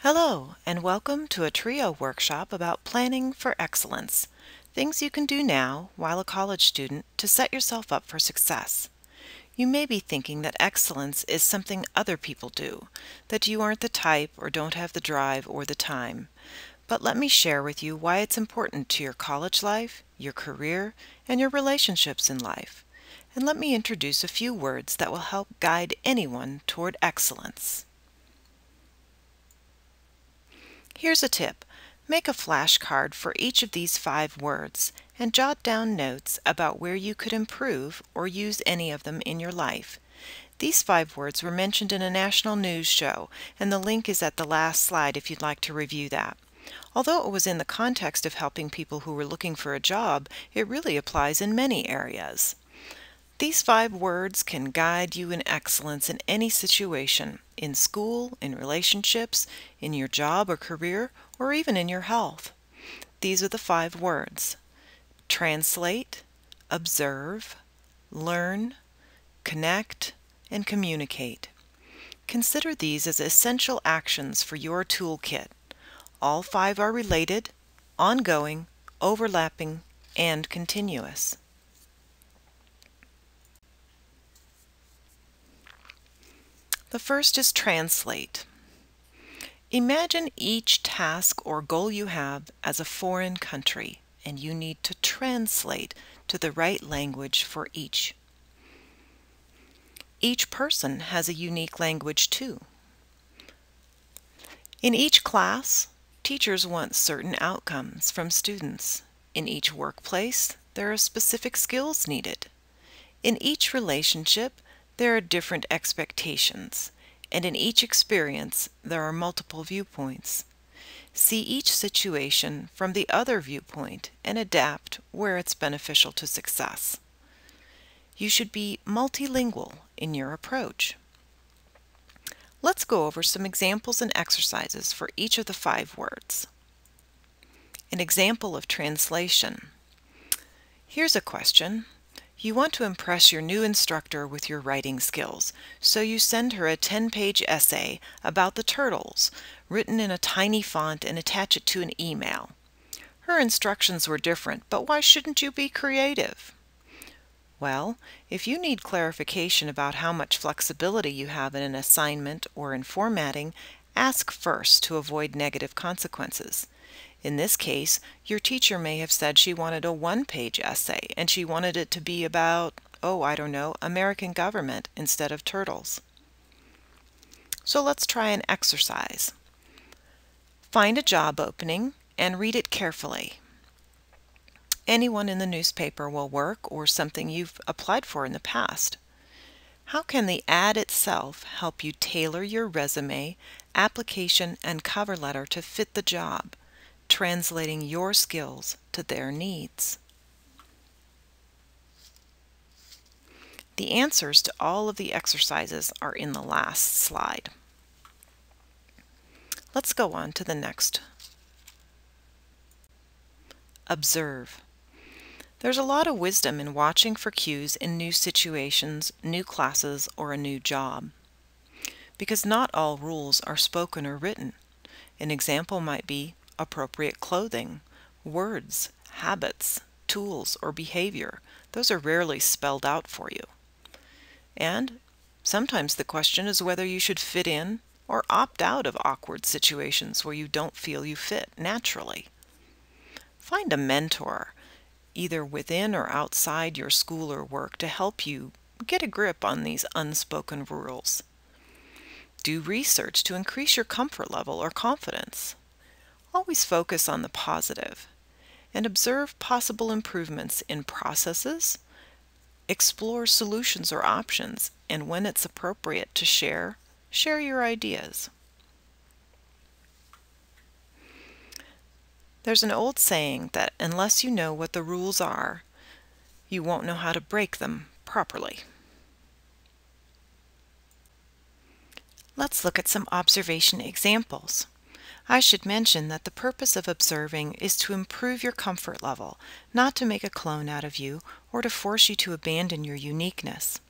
Hello, and welcome to a TRIO workshop about planning for excellence. Things you can do now, while a college student, to set yourself up for success. You may be thinking that excellence is something other people do, that you aren't the type or don't have the drive or the time. But let me share with you why it's important to your college life, your career, and your relationships in life. And let me introduce a few words that will help guide anyone toward excellence. Here's a tip. Make a flashcard for each of these 5 words and jot down notes about where you could improve or use any of them in your life. These 5 words were mentioned in a national news show, and the link is at the last slide if you'd like to review that. Although it was in the context of helping people who were looking for a job, it really applies in many areas. These 5 words can guide you in excellence in any situation, in school, in relationships, in your job or career, or even in your health. These are the 5 words: translate, observe, learn, connect, and communicate. Consider these as essential actions for your toolkit. All 5 are related, ongoing, overlapping, and continuous. The first is translate. Imagine each task or goal you have as a foreign country, and you need to translate to the right language for each. Each person has a unique language too. In each class, teachers want certain outcomes from students. In each workplace, there are specific skills needed. In each relationship, there are different expectations, and in each experience there are multiple viewpoints. See each situation from the other viewpoint and adapt where it's beneficial to success. You should be multilingual in your approach. Let's go over some examples and exercises for each of the 5 words. An example of translation. Here's a question. You want to impress your new instructor with your writing skills, so you send her a 10-page essay about the turtles, written in a tiny font, and attach it to an email. Her instructions were different, but why shouldn't you be creative? Well, if you need clarification about how much flexibility you have in an assignment or in formatting, ask first to avoid negative consequences. In this case, your teacher may have said she wanted a 1-page essay and she wanted it to be about, American government instead of turtles. So let's try an exercise. Find a job opening and read it carefully. Anyone in the newspaper will work, or something you've applied for in the past. How can the ad itself help you tailor your resume, application, and cover letter to fit the job, translating your skills to their needs? The answers to all of the exercises are in the last slide. Let's go on to the next. Observe. There's a lot of wisdom in watching for cues in new situations, new classes, or a new job. Because not all rules are spoken or written. An example might be appropriate clothing, words, habits, tools, or behavior. Those are rarely spelled out for you. And sometimes the question is whether you should fit in or opt out of awkward situations where you don't feel you fit naturally. Find a mentor, either within or outside your school or work, to help you get a grip on these unspoken rules. Do research to increase your comfort level or confidence. Always focus on the positive and observe possible improvements in processes. Explore solutions or options, and when it's appropriate to share your ideas. There's an old saying that unless you know what the rules are, you won't know how to break them properly. Let's look at some observation examples. I should mention that the purpose of observing is to improve your comfort level, not to make a clone out of you or to force you to abandon your uniqueness.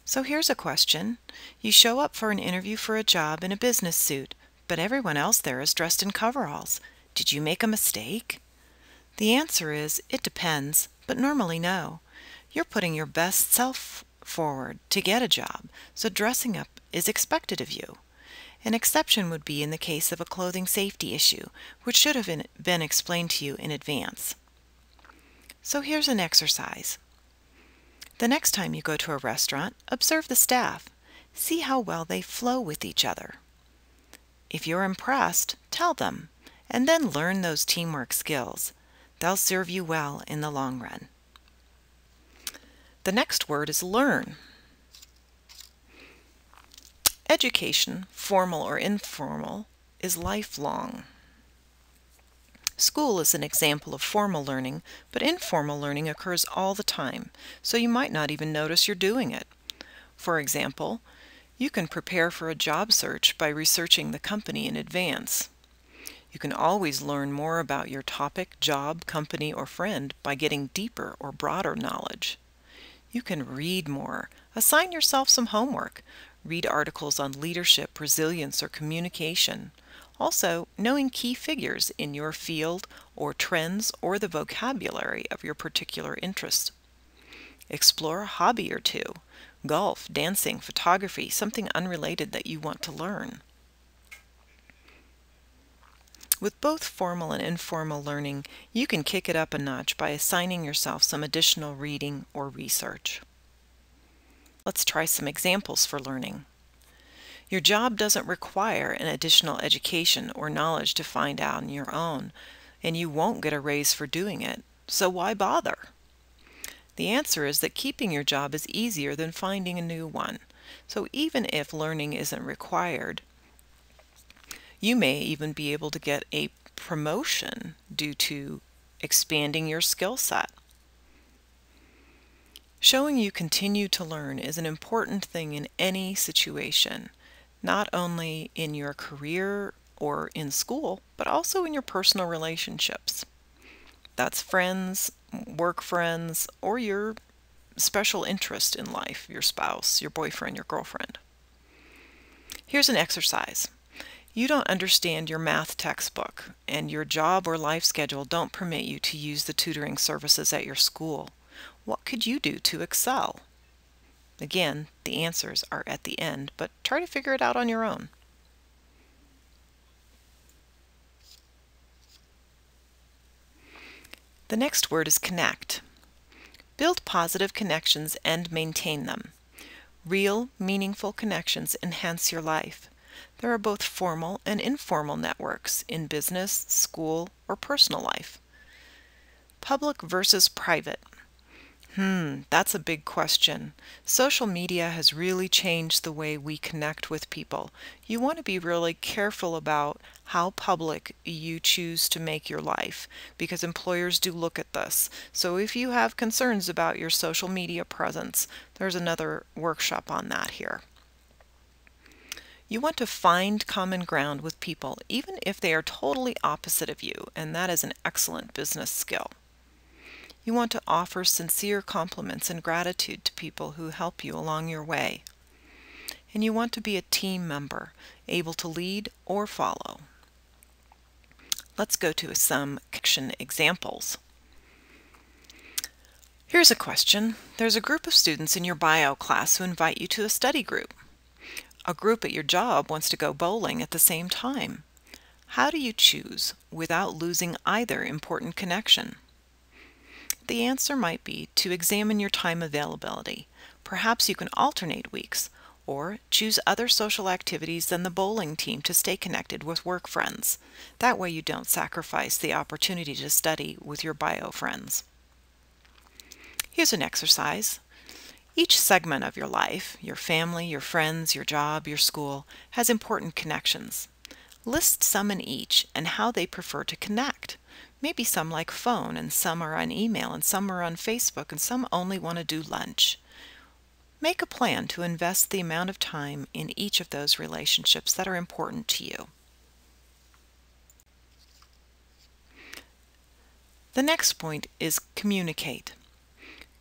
So here's a question. You show up for an interview for a job in a business suit, but everyone else there is dressed in coveralls. Did you make a mistake? The answer is, it depends, but normally no. You're putting your best self forward to get a job, so dressing up is expected of you. An exception would be in the case of a clothing safety issue, which should have been explained to you in advance. So here's an exercise. The next time you go to a restaurant, observe the staff. See how well they flow with each other. If you're impressed, tell them, and then learn those teamwork skills. They'll serve you well in the long run. The next word is learn. Education, formal or informal, is lifelong. School is an example of formal learning, but informal learning occurs all the time, so you might not even notice you're doing it. For example, you can prepare for a job search by researching the company in advance. You can always learn more about your topic, job, company, or friend by getting deeper or broader knowledge. You can read more, assign yourself some homework, read articles on leadership, resilience, or communication. Also, knowing key figures in your field or trends or the vocabulary of your particular interest. Explore a hobby or two, golf, dancing, photography, something unrelated that you want to learn. With both formal and informal learning, you can kick it up a notch by assigning yourself some additional reading or research. Let's try some examples for learning. Your job doesn't require an additional education or knowledge to find out on your own, and you won't get a raise for doing it, so why bother? The answer is that keeping your job is easier than finding a new one. So even if learning isn't required, you may even be able to get a promotion due to expanding your skill set. Showing you continue to learn is an important thing in any situation, not only in your career or in school, but also in your personal relationships. That's friends, work friends, or your special interest in life, your spouse, your boyfriend, your girlfriend. Here's an exercise. You don't understand your math textbook, and your job or life schedule don't permit you to use the tutoring services at your school. What could you do to excel? Again, the answers are at the end, but try to figure it out on your own. The next word is connect. Build positive connections and maintain them. Real, meaningful connections enhance your life. There are both formal and informal networks in business, school, or personal life. Public versus private. That's a big question. Social media has really changed the way we connect with people. You want to be really careful about how public you choose to make your life, because employers do look at this. So if you have concerns about your social media presence, there's another workshop on that here. You want to find common ground with people, even if they are totally opposite of you, and that is an excellent business skill. You want to offer sincere compliments and gratitude to people who help you along your way. And you want to be a team member, able to lead or follow. Let's go to some action examples. Here's a question. There's a group of students in your bio class who invite you to a study group. A group at your job wants to go bowling at the same time. How do you choose without losing either important connection? The answer might be to examine your time availability. Perhaps you can alternate weeks, or choose other social activities than the bowling team to stay connected with work friends. That way you don't sacrifice the opportunity to study with your bio friends. Here's an exercise. Each segment of your life, your family, your friends, your job, your school, has important connections. List some in each and how they prefer to connect. Maybe some like phone, and some are on email, and some are on Facebook, and some only want to do lunch. Make a plan to invest the amount of time in each of those relationships that are important to you. The next point is communicate.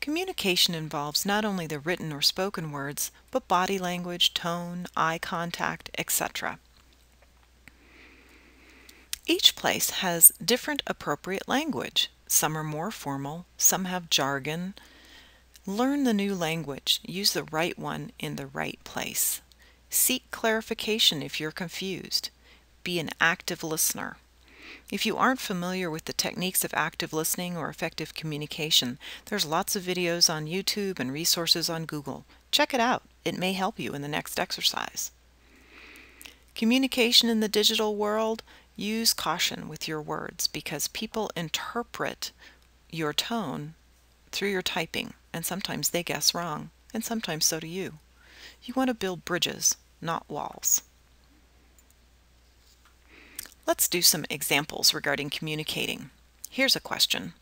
Communication involves not only the written or spoken words, but body language, tone, eye contact, etc. Each place has different appropriate language. Some are more formal, some have jargon. Learn the new language. Use the right one in the right place. Seek clarification if you're confused. Be an active listener. If you aren't familiar with the techniques of active listening or effective communication, there's lots of videos on YouTube and resources on Google. Check it out. It may help you in the next exercise. Communication in the digital world, use caution with your words because people interpret your tone through your typing, and sometimes they guess wrong, and sometimes so do you. You want to build bridges, not walls. Let's do some examples regarding communicating. Here's a question.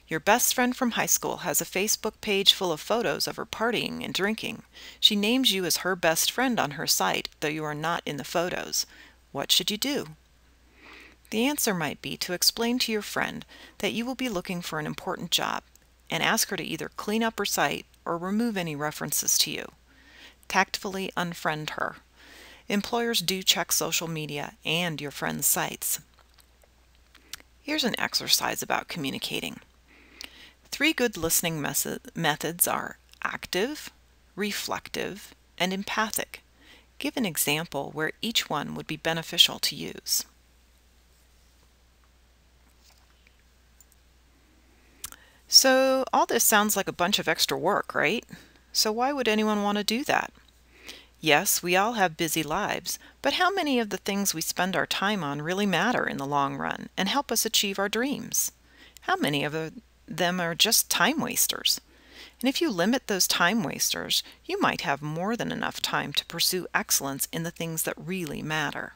Your best friend from high school has a Facebook page full of photos of her partying and drinking. She names you as her best friend on her site, though you are not in the photos. What should you do? The answer might be to explain to your friend that you will be looking for an important job and ask her to either clean up her site or remove any references to you. Tactfully unfriend her. Employers do check social media and your friends' sites. Here's an exercise about communicating. 3 good listening methods are active, reflective, and empathic. Give an example where each one would be beneficial to use. So all this sounds like a bunch of extra work, right? So why would anyone want to do that? Yes, we all have busy lives, but how many of the things we spend our time on really matter in the long run and help us achieve our dreams? How many of them are just time wasters? And if you limit those time wasters, you might have more than enough time to pursue excellence in the things that really matter.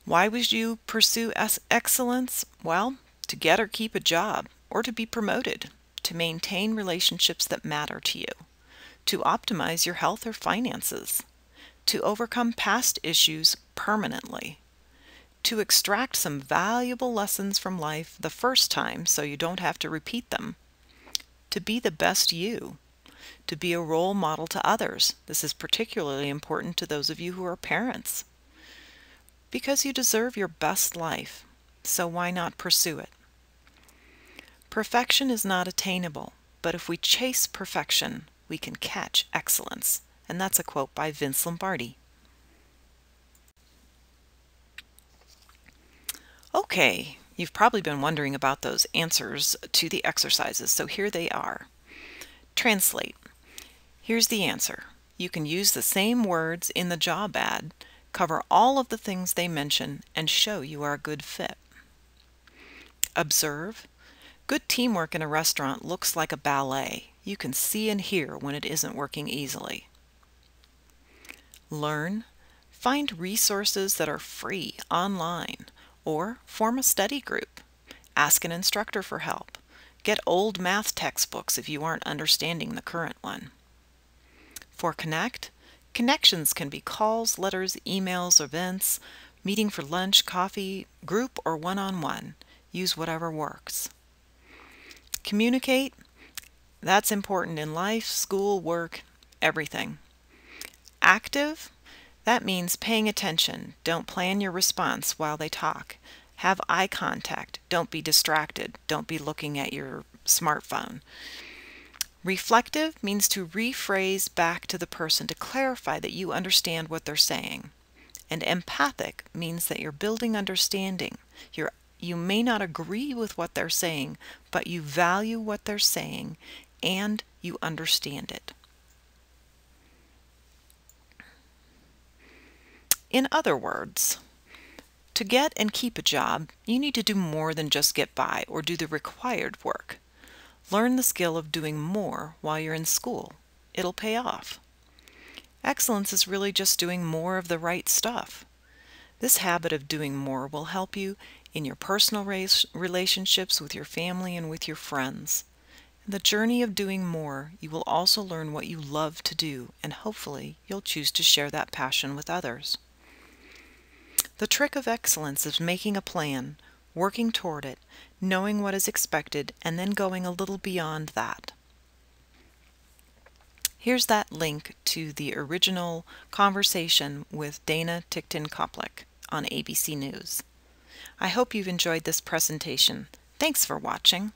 Why would you pursue excellence? Well, to get or keep a job, or to be promoted, to maintain relationships that matter to you, to optimize your health or finances, to overcome past issues permanently, to extract some valuable lessons from life the first time so you don't have to repeat them, to be the best you, to be a role model to others. This is particularly important to those of you who are parents, because you deserve your best life, so why not pursue it? Perfection is not attainable, but if we chase perfection, we can catch excellence. And that's a quote by Vince Lombardi. Okay, you've probably been wondering about those answers to the exercises, so here they are. Translate. Here's the answer. You can use the same words in the job ad, cover all of the things they mention, and show you are a good fit. Observe. Good teamwork in a restaurant looks like a ballet. You can see and hear when it isn't working easily. Learn. Find resources that are free online, or form a study group. Ask an instructor for help. Get old math textbooks if you aren't understanding the current one. For connect, connections can be calls, letters, emails, events, meeting for lunch, coffee, group, or one-on-one. Use whatever works. Communicate. That's important in life, school, work, everything. Active. That means paying attention. Don't plan your response while they talk. Have eye contact. Don't be distracted. Don't be looking at your smartphone. Reflective means to rephrase back to the person to clarify that you understand what they're saying. And empathic means that you're building understanding. You may not agree with what they're saying, but you value what they're saying and you understand it. In other words, to get and keep a job, you need to do more than just get by or do the required work. Learn the skill of doing more while you're in school. It'll pay off. Excellence is really just doing more of the right stuff. This habit of doing more will help you in your personal relationships with your family and with your friends. In the journey of doing more, you will also learn what you love to do, and hopefully you'll choose to share that passion with others. The trick of excellence is making a plan, working toward it, knowing what is expected, and then going a little beyond that. Here's that link to the original conversation with Dana Ticktin-Koplik on ABC News. I hope you've enjoyed this presentation. Thanks for watching.